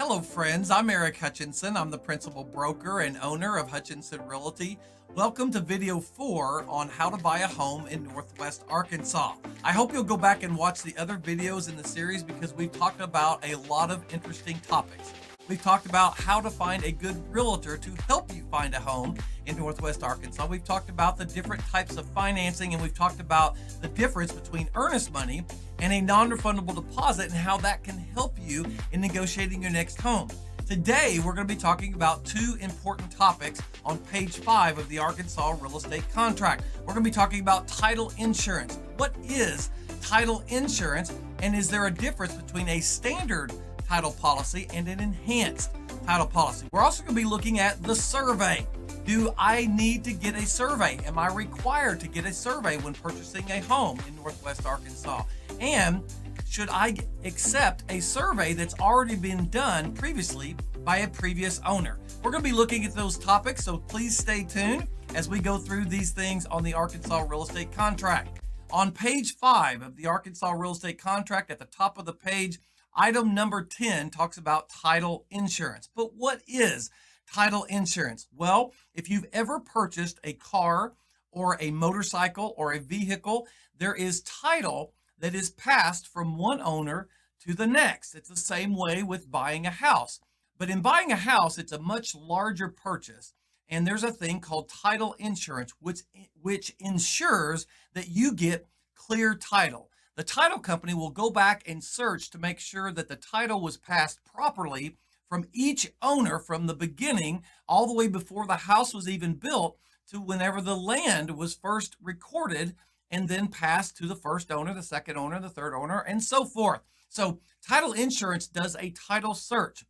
Hello, friends. I'm Eric Hutchinson. I'm the principal broker and owner of Hutchinson Realty. Welcome to video 4 on how to buy a home in Northwest Arkansas. I hope you'll go back and watch the other videos in the series because we've talked about a lot of interesting topics. We've talked about how to find a good realtor to help you find a home in Northwest Arkansas. We've talked about the different types of financing, and we've talked about the difference between earnest money and a non-refundable deposit and how that can help you in negotiating your next home. Today, we're going to be talking about two important topics on page 5 of the Arkansas Real Estate Contract. We're going to be talking about title insurance. What is title insurance, and is there a difference between a standard title policy and an enhanced title policy? We're also going to be looking at the survey. Do I need to get a survey? Am I required to get a survey when purchasing a home in Northwest Arkansas? And should I accept a survey that's already been done previously by a previous owner? We're going to be looking at those topics, so please stay tuned as we go through these things on the Arkansas Real Estate Contract. On page 5 of the Arkansas Real Estate Contract, at the top of the page, item number 10 talks about title insurance. But what is title insurance? Well, if you've ever purchased a car or a motorcycle or a vehicle, there is title that is passed from one owner to the next. It's the same way with buying a house. But in buying a house, it's a much larger purchase. And there's a thing called title insurance, which ensures that you get clear title. The title company will go back and search to make sure that the title was passed properly from each owner from the beginning, all the way before the house was even built, to whenever the land was first recorded and then passed to the first owner, the second owner, the third owner, and so forth. So title insurance does a title search.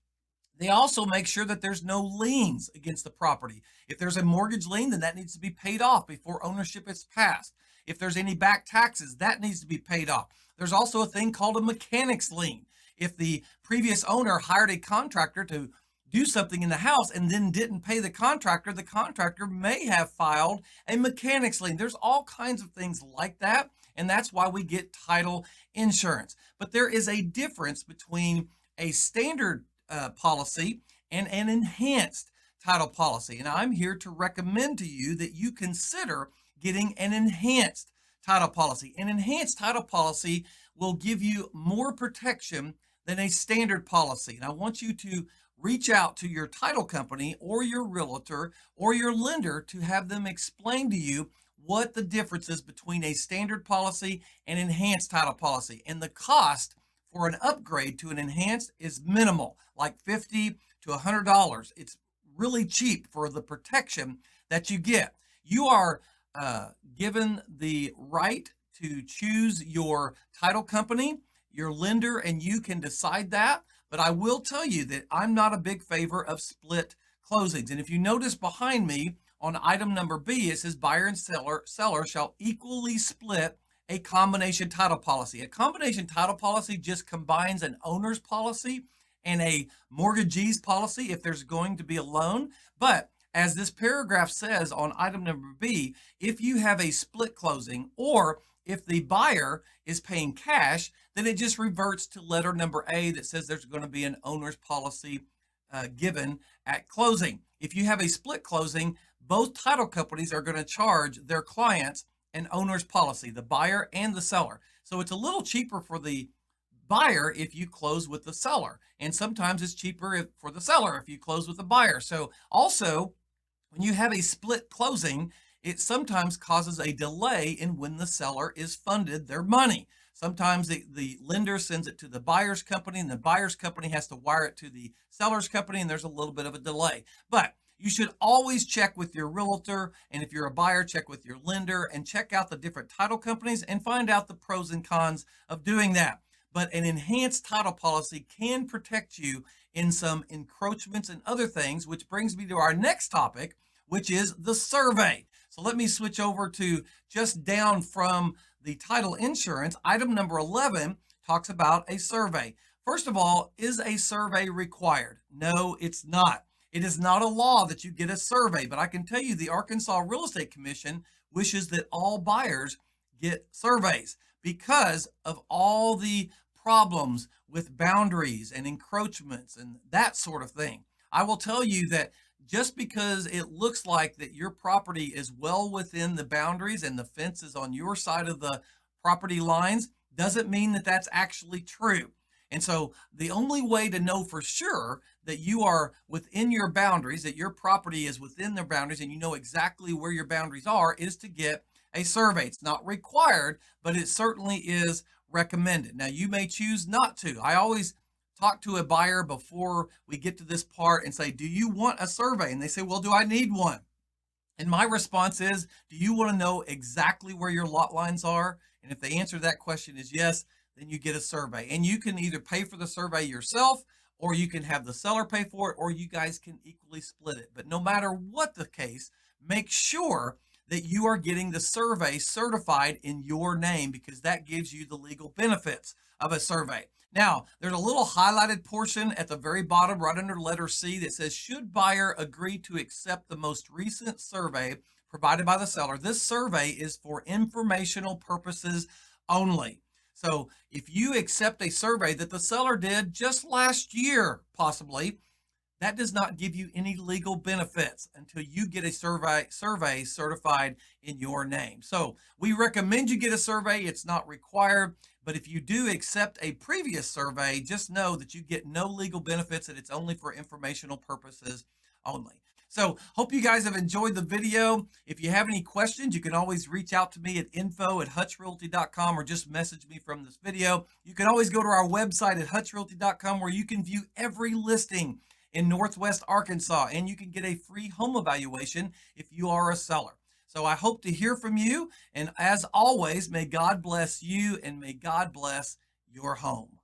They also make sure that there's no liens against the property. If there's a mortgage lien, then that needs to be paid off before ownership is passed. If there's any back taxes, that needs to be paid off. There's also a thing called a mechanic's lien. If the previous owner hired a contractor to do something in the house and then didn't pay the contractor may have filed a mechanic's lien. There's all kinds of things like that, and that's why we get title insurance. But there is a difference between a standard policy and an enhanced title policy, and I'm here to recommend to you that you consider getting an enhanced title policy. An enhanced title policy will give you more protection than a standard policy, and I want you to reach out to your title company or your realtor or your lender to have them explain to you what the difference is between a standard policy and enhanced title policy. And the cost for an upgrade to an enhanced is minimal, like $50 to $100. It's really cheap for the protection that you get. You are given the right to choose your title company, your lender, and you can decide that. But I will tell you that I'm not a big favor of split closings. And if you notice behind me on item number B, it says buyer and seller shall equally split a combination title policy. A combination title policy just combines an owner's policy and a mortgagee's policy if there's going to be a loan. But as this paragraph says on item number B, if you have a split closing or if the buyer is paying cash, then it just reverts to letter number A that says there's going to be an owner's policy given at closing. If you have a split closing, both title companies are going to charge their clients an owner's policy, the buyer and the seller. So it's a little cheaper for the buyer if you close with the seller, and sometimes it's cheaper for the seller if you close with the buyer. So also, when you have a split closing, it sometimes causes a delay in when the seller is funded their money. Sometimes the lender sends it to the buyer's company, and the buyer's company has to wire it to the seller's company, and there's a little bit of a delay. But you should always check with your realtor, and if you're a buyer, check with your lender, and check out the different title companies and find out the pros and cons of doing that. But an enhanced title policy can protect you in some encroachments and other things, which brings me to our next topic, which is the survey. So let me switch over to just down from the title insurance. Item number 11 talks about a survey. First of all, is a survey required? No, it's not. It is not a law that you get a survey, but I can tell you the Arkansas Real Estate Commission wishes that all buyers get surveys because of all the problems with boundaries and encroachments and that sort of thing. I will tell you that just because it looks like that your property is well within the boundaries and the fence is on your side of the property lines doesn't mean that that's actually true. And so the only way to know for sure that you are within your boundaries, that your property is within their boundaries and you know exactly where your boundaries are, is to get a survey. It's not required, but it certainly is recommended. Now, you may choose not to. I always talk to a buyer before we get to this part and say, do you want a survey? And they say, well, do I need one? And my response is, do you want to know exactly where your lot lines are? And if the answer to that question is yes, then you get a survey. And you can either pay for the survey yourself, or you can have the seller pay for it, or you guys can equally split it. But no matter what the case, make sure that you are getting the survey certified in your name, because that gives you the legal benefits of a survey. Now, there's a little highlighted portion at the very bottom, right under letter C, that says, should buyer agree to accept the most recent survey provided by the seller? This survey is for informational purposes only. So if you accept a survey that the seller did just last year, possibly, that does not give you any legal benefits until you get a survey certified in your name. So we recommend you get a survey. It's not required, but if you do accept a previous survey, just know that you get no legal benefits, and it's only for informational purposes only. So hope you guys have enjoyed the video. If you have any questions, you can always reach out to me at info@hutchrealty.com, or just message me from this video. You can always go to our website at hutchrealty.com, where you can view every listing in Northwest Arkansas, and you can get a free home evaluation if you are a seller. So I hope to hear from you, and as always, may God bless you and may God bless your home.